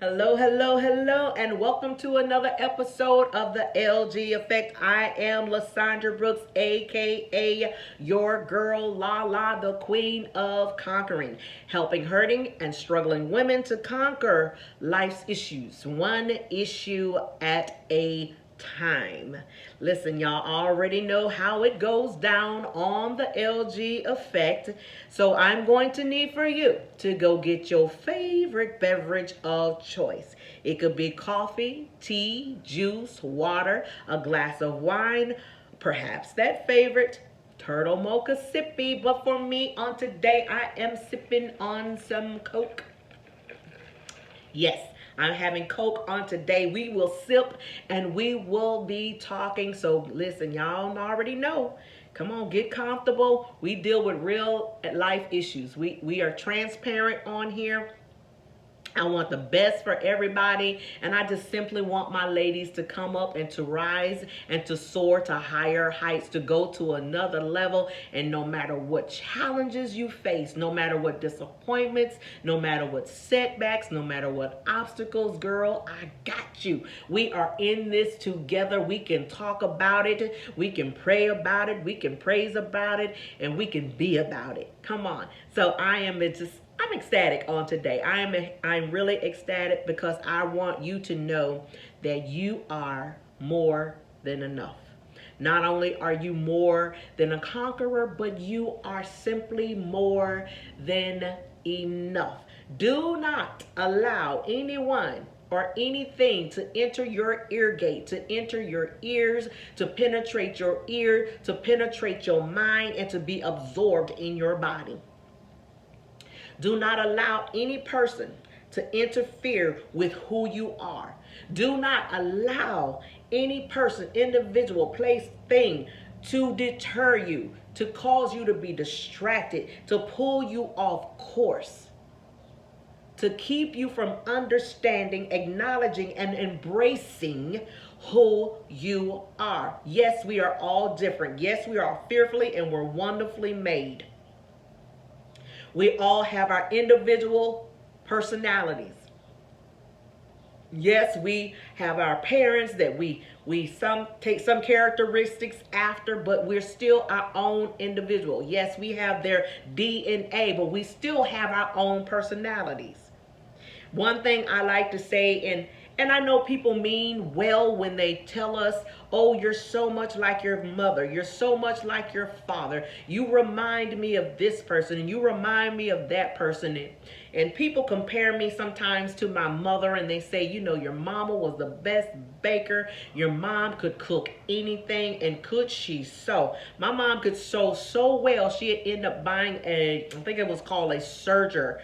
Hello, hello, hello, and welcome to another episode of the LG Effect. I am Lysandra Brooks, aka your girl Lala, the queen of conquering, helping hurting and struggling women to conquer life's issues, one issue at a time. Listen, y'all already know how it goes down on the LG Effect. So I'm going to need for you to go get your favorite beverage of choice. It could be coffee, tea, juice, water, a glass of wine, perhaps that favorite turtle mocha sippy. But for me on today, I am sipping on some Coke. Yes, I'm having Coke on today. We will sip and we will be talking. So listen, y'all already know. Come on, get comfortable. We deal with real life issues. We are transparent on here. I want the best for everybody, and I just simply want my ladies to come up and to rise and to soar to higher heights, to go to another level. And no matter what challenges you face, no matter what disappointments, no matter what setbacks, no matter what obstacles, girl, I got you. We are in this together. We can talk about it, we can pray about it, we can praise about it, and we can be about it. Come on. So I'm ecstatic on today. I'm really ecstatic because I want you to know that you are more than enough. Not only are you more than a conqueror, but you are simply more than enough. Do not allow anyone or anything to enter your ear gate, to enter your ears, to penetrate your ear, to penetrate your mind, and to be absorbed in your body. Do not allow any person to interfere with who you are. Do not allow any person, individual, place, thing to deter you, to cause you to be distracted, to pull you off course, to keep you from understanding, acknowledging, and embracing who you are. Yes, we are all different. Yes, we are fearfully and we're wonderfully made. We all have our individual personalities. Yes, we have our parents that we some take some characteristics after, but we're still our own individual. Yes, we have their DNA, but we still have our own personalities. One thing I like to say, and I know people mean well when they tell us, oh, you're so much like your mother. You're so much like your father. You remind me of this person and you remind me of that person. And people compare me sometimes to my mother and they say, you know, your mama was the best baker. Your mom could cook anything, and could she sew? My mom could sew so well, she'd end up buying I think it was called a serger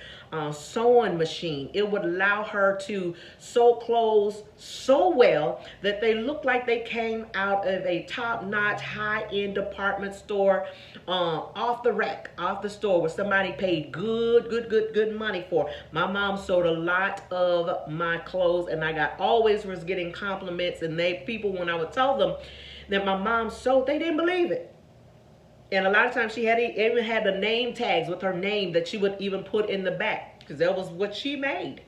sewing machine. It would allow her to sew clothes so well that they looked like they came out of a top-notch, high-end department store, off the rack, off the store, where somebody paid good money for. My mom sewed a lot of my clothes, and I always was getting compliments, and people, when I would tell them that my mom sewed, they didn't believe it. And a lot of times she even had the name tags with her name that she would even put in the back, because that was what she made.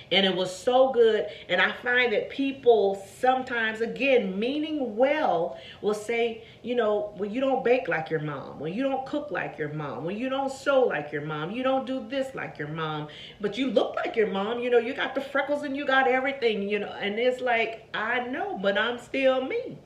And it was so good. And I find that people sometimes, again, meaning well, will say, you know, well, you don't bake like your mom. Well, you don't cook like your mom. Well, you don't sew like your mom. You don't do this like your mom. But you look like your mom. You know, you got the freckles and you got everything, you know. And it's like, I know, but I'm still me.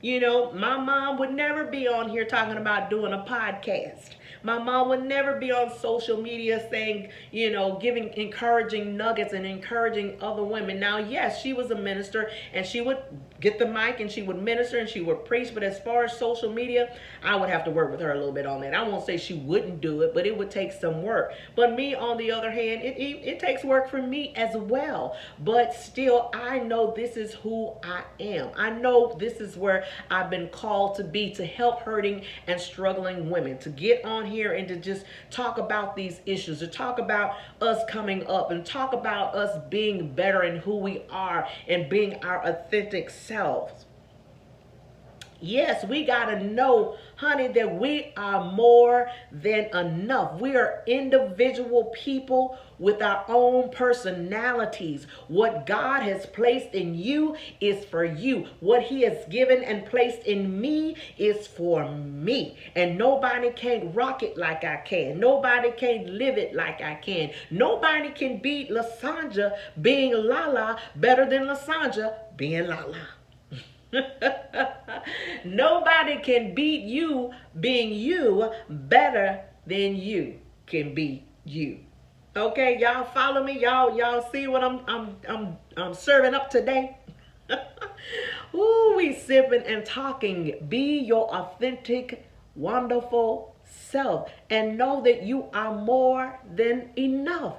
You know, my mom would never be on here talking about doing a podcast. My mom would never be on social media saying, you know, giving encouraging nuggets and encouraging other women. Now, yes, she was a minister and she would get the mic and she would minister and she would preach. But as far as social media, I would have to work with her a little bit on that. I won't say she wouldn't do it, but it would take some work. But me, on the other hand, it takes work for me as well. But still, I know this is who I am. I know this is where I've been called to be, to help hurting and struggling women, to get on here and to just talk about these issues, to talk about us coming up and talk about us being better in who we are and being our authentic selves. Yes, we got to know, honey, that we are more than enough. We are individual people with our own personalities. What God has placed in you is for you. What He has given and placed in me is for me. And nobody can rock it like I can. Nobody can live it like I can. Nobody can beat Lasandra being Lala better than Lasandra being Lala. Nobody can beat you being you better than you can beat you. Okay, y'all follow me. Y'all see what I'm serving up today? Ooh, we sipping and talking. Be your authentic, wonderful self and know that you are more than enough.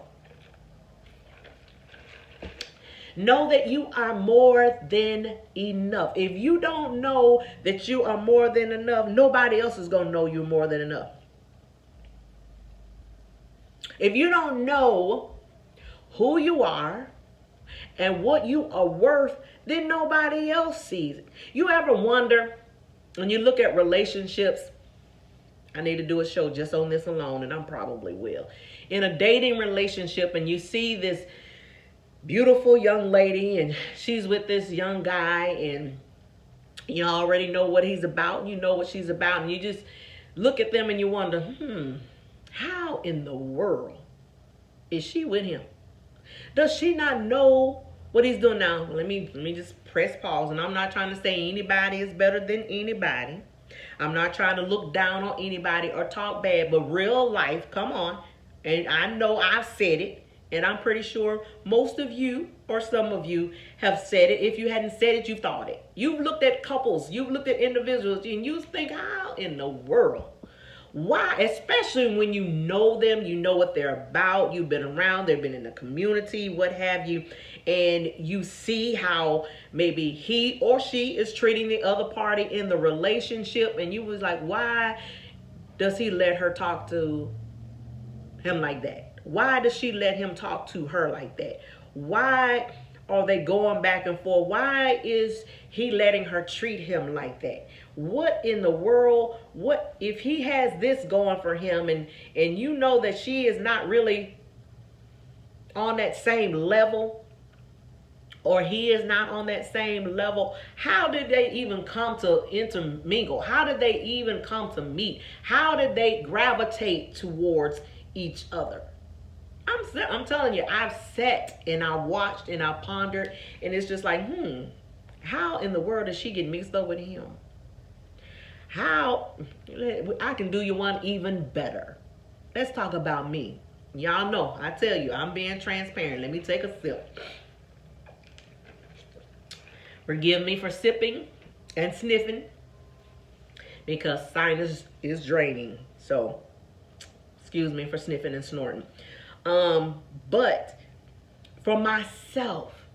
Know that you are more than enough. If you don't know that you are more than enough, nobody else is going to know you're more than enough. If you don't know who you are and what you are worth, then nobody else sees it. You ever wonder, when you look at relationships, I need to do a show just on this alone, and I probably will. In a dating relationship, and you see this beautiful young lady and she's with this young guy, and you already know what he's about, you know what she's about, and you just look at them and you wonder, how in the world is she with him? Does she not know what he's doing? Now let me just press pause, and I'm not trying to say anybody is better than anybody. I'm not trying to look down on anybody or talk bad, but real life, come on. And I know I've said it, and I'm pretty sure most of you or some of you have said it. If you hadn't said it, you've thought it. You've looked at couples, you've looked at individuals, and you think, how in the world? Why? Especially when you know them, you know what they're about, you've been around, they've been in the community, what have you, and you see how maybe he or she is treating the other party in the relationship, and you was like, why does he let her talk to him like that? Why does she let him talk to her like that? Why are they going back and forth? Why is he letting her treat him like that? What in the world? What if he has this going for him, and you know that she is not really on that same level, or he is not on that same level? How did they even come to intermingle? How did they even come to meet? How did they gravitate towards each other? I'm telling you, I've sat and I watched and I pondered, and it's just like, how in the world does she get mixed up with him? How? I can do you one even better. Let's talk about me. Y'all know, I tell you, I'm being transparent. Let me take a sip. Forgive me for sipping and sniffing, because sinus is draining. So, excuse me for sniffing and snorting. But for myself,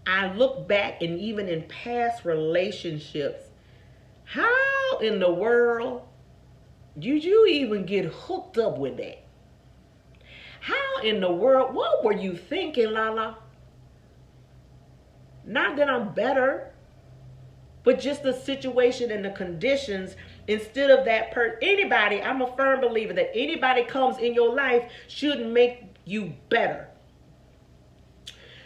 I look back, and even in past relationships, how in the world did you even get hooked up with that? How in the world, what were you thinking, Lala? Not that I'm better, but just the situation and the conditions. Instead of that anybody, I'm a firm believer that anybody comes in your life should make you better.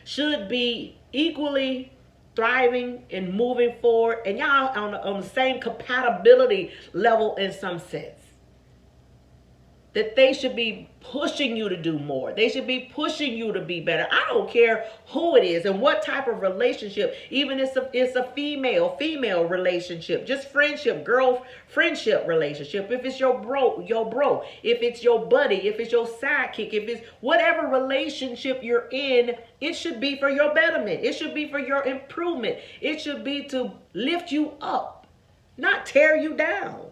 Should be equally thriving and moving forward, and y'all on the same compatibility level in some sense. That they should be pushing you to do more. They should be pushing you to be better. I don't care who it is and what type of relationship. Even if it's a female relationship, just friendship, friendship relationship. If it's your bro. If it's your buddy, if it's your sidekick, if it's whatever relationship you're in, it should be for your betterment. It should be for your improvement. It should be to lift you up, not tear you down.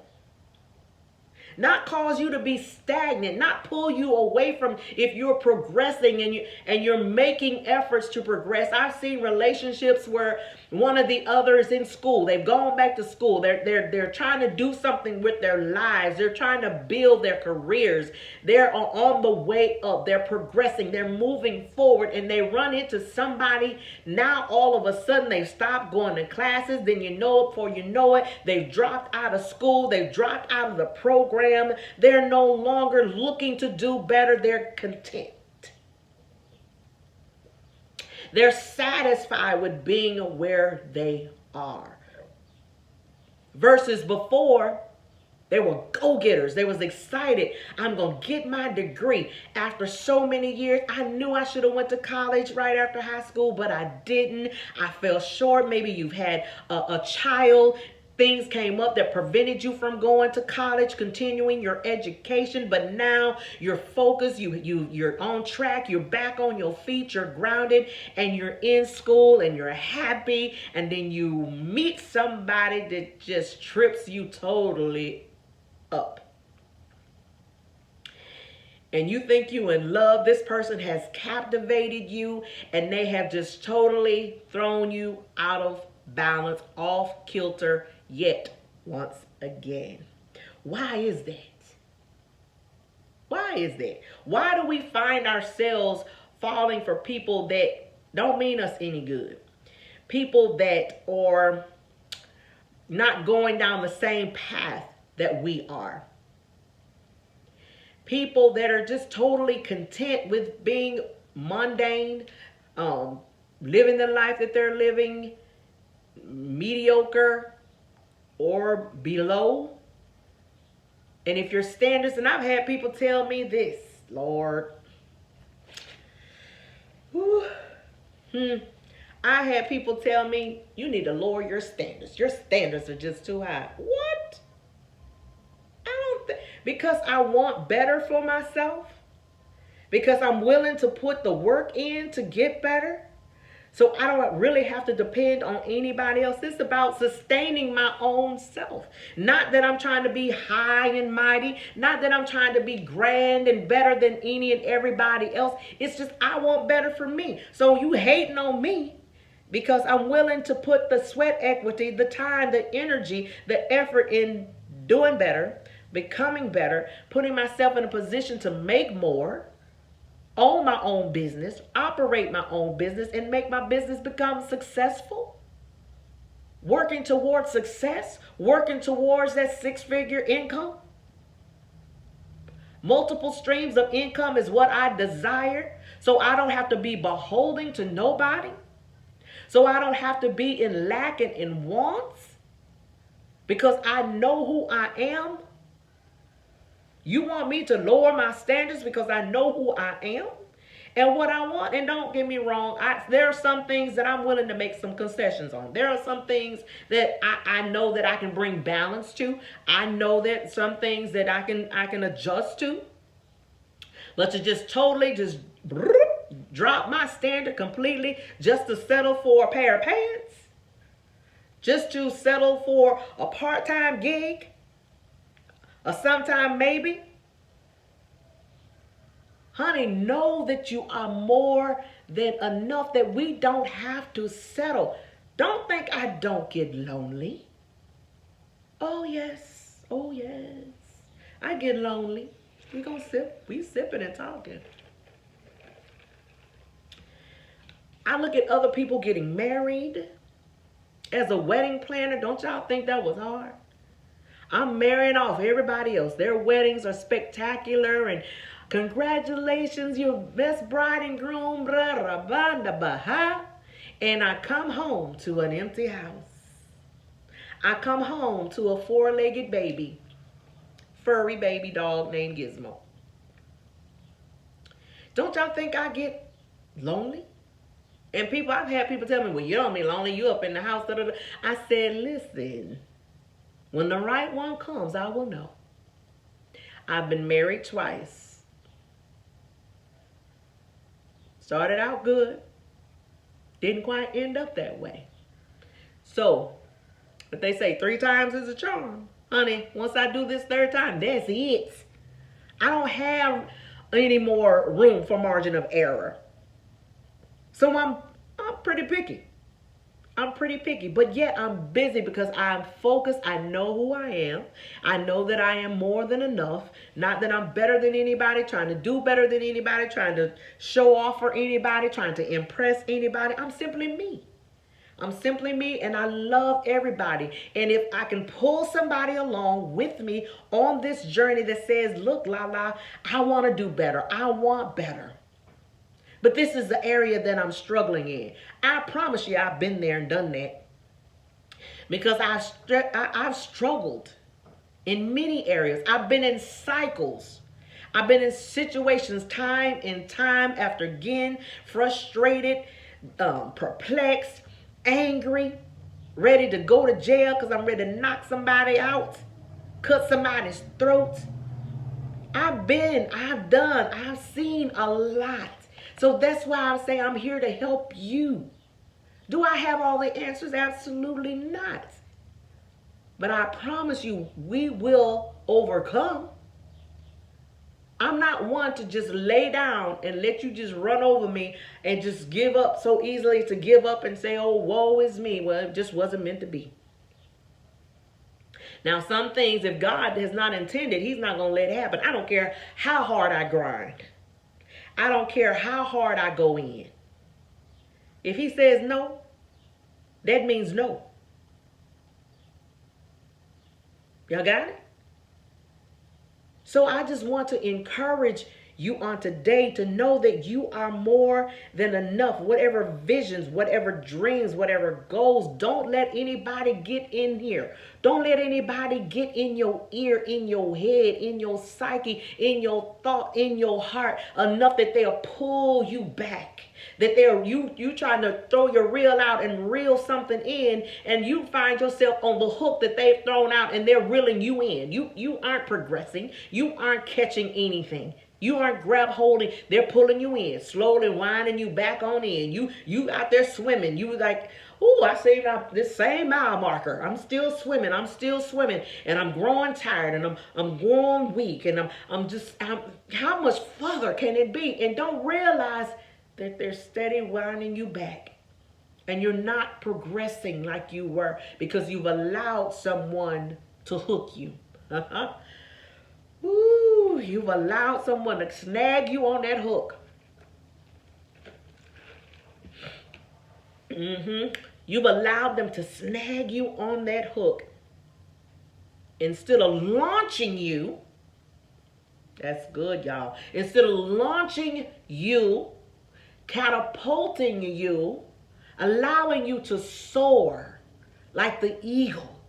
not cause you to be stagnant, not pull you away from if you're progressing and you're making efforts to progress. I've seen relationships where one of the others in school, they've gone back to school, they're trying to do something with their lives, they're trying to build their careers, they're on the way up, they're progressing, they're moving forward, and they run into somebody. Now all of a sudden they've stopped going to classes. Then you know it, before you know it, they've dropped out of school, they've dropped out of the program. They're no longer looking to do better, they're content. They're satisfied with being where they are. Versus before, they were go-getters. They was excited. I'm going to get my degree. After so many years, I knew I should have went to college right after high school, but I didn't. I fell short. Maybe you've had a child. Things came up that prevented you from going to college, continuing your education, but now you're focused, you're on track, you're back on your feet, you're grounded, and you're in school and you're happy, and then you meet somebody that just trips you totally up. And you think you in love. This person has captivated you, and they have just totally thrown you out of balance, off kilter, yet once again. Why is that? Why is that? Why do we find ourselves falling for people that don't mean us any good? People that are not going down the same path that we are. People that are just totally content with being mundane, living the life that they're living, mediocre or below. And if your standards, and I've had people tell me this, Lord, I had people tell me, you need to lower your standards. Your standards are just too high. What? Because I want better for myself. Because I'm willing to put the work in to get better. So I don't really have to depend on anybody else. It's about sustaining my own self. Not that I'm trying to be high and mighty. Not that I'm trying to be grand and better than any and everybody else. It's just I want better for me. So you hating on me because I'm willing to put the sweat equity, the time, the energy, the effort in doing better, becoming better, putting myself in a position to make more, own my own business, operate my own business, and make my business become successful. Working towards success, working towards that six-figure income. Multiple streams of income is what I desire, so I don't have to be beholden to nobody. So I don't have to be in lack and in wants, because I know who I am. You want me to lower my standards because I know who I am and what I want? And don't get me wrong, there are some things that I'm willing to make some concessions on. There are some things that I know that I can bring balance to. I know that some things that I can adjust to. But to just totally just drop my standard completely just to settle for a pair of pants, just to settle for a part-time gig, or sometime maybe. Honey, know that you are more than enough, that we don't have to settle. Don't think I don't get lonely. Oh yes, oh yes. I get lonely. We gonna sip, we sipping and talking. I look at other people getting married. As a wedding planner, don't y'all think that was hard? I'm marrying off everybody else. Their weddings are spectacular and congratulations, you're best bride and groom, and I come home to an empty house. I come home to a four-legged baby, furry baby dog named Gizmo. Don't y'all think I get lonely? And I've had people tell me, well, you don't be lonely, you up in the house. I said, listen, when the right one comes, I will know. I've been married twice. Started out good. Didn't quite end up that way. So, but they say 3 times is a charm. Honey, once I do this third time, that's it. I don't have any more room for margin of error. So I'm pretty picky. I'm pretty picky, but yet I'm busy because I'm focused. I know who I am. I know that I am more than enough. Not that I'm better than anybody, trying to do better than anybody, trying to show off for anybody, trying to impress anybody. I'm simply me. I'm simply me, and I love everybody. And if I can pull somebody along with me on this journey that says, look, Lala, I want to do better. I want better. But this is the area that I'm struggling in. I promise you I've been there and done that. Because I've struggled in many areas. I've been in cycles. I've been in situations time and time after again, frustrated, perplexed, angry, ready to go to jail because I'm ready to knock somebody out, cut somebody's throat. I've done, I've seen a lot. So that's why I say I'm here to help you. Do I have all the answers? Absolutely not. But I promise you, we will overcome. I'm not one to just lay down and let you just run over me and just give up so easily, to give up and say, oh, woe is me. Well, it just wasn't meant to be. Now, some things, if God has not intended, he's not going to let it happen. I don't care how hard I grind. I don't care how hard I go in. If he says no, that means no. Y'all got it? So I just want to encourage you on today to know that you are more than enough. Whatever visions, whatever dreams, whatever goals, don't let anybody get in here. Don't let anybody get in your ear, in your head, in your psyche, in your thought, in your heart, enough that they'll pull you back. That you trying to throw your reel out and reel something in, and you find yourself on the hook that they've thrown out and they're reeling you in. You aren't progressing. You aren't catching anything. You aren't grab holding. They're pulling you in, slowly winding you back on in. You out there swimming. You like, oh, I saved out this same mile marker. I'm still swimming. And I'm growing tired, and I'm growing weak, and I'm how much further can it be? And don't realize that they're steady winding you back. And you're not progressing like you were because you've allowed someone to hook you. Ooh, you've allowed someone to snag you on that hook. You've allowed them to snag you on that hook. Instead of launching you, that's good, y'all. Instead of launching you, catapulting you, allowing you to soar like the eagle,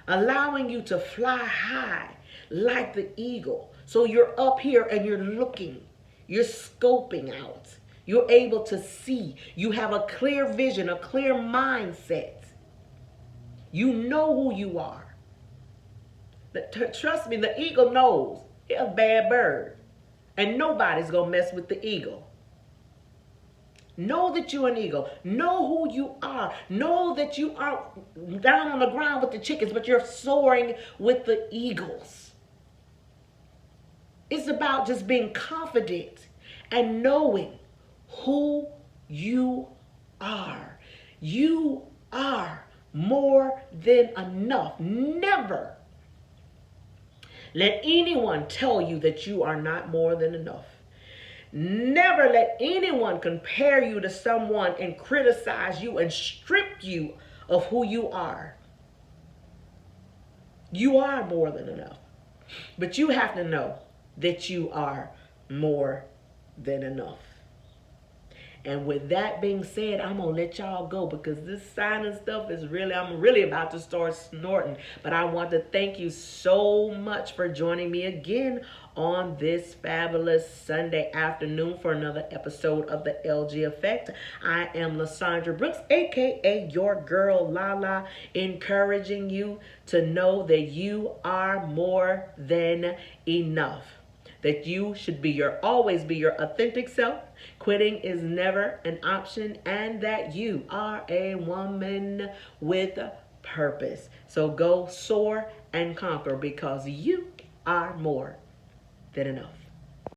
allowing you to fly high like the eagle. So you're up here and you're looking, you're scoping out, you're able to see, you have a clear vision, a clear mindset. You know who you are. Trust me, the eagle knows he's a bad bird, and nobody's gonna mess with the eagle. Know that you're an eagle. Know who you are. Know that you are down on the ground with the chickens, but you're soaring with the eagles. It's about just being confident and knowing who you are. You are more than enough. Never let anyone tell you that you are not more than enough. Never let anyone compare you to someone and criticize you and strip you of who you are. You are more than enough. But you have to know that you are more than enough. And with that being said, I'm going to let y'all go because this signing stuff is I'm really about to start snorting. But I want to thank you so much for joining me again on this fabulous Sunday afternoon for another episode of the LG Effect. I am Lysandra Brooks, aka your girl Lala, encouraging you to know that you are more than enough. That you should always be your authentic self. Quitting is never an option, and that you are a woman with purpose. So go soar and conquer because you are more than enough.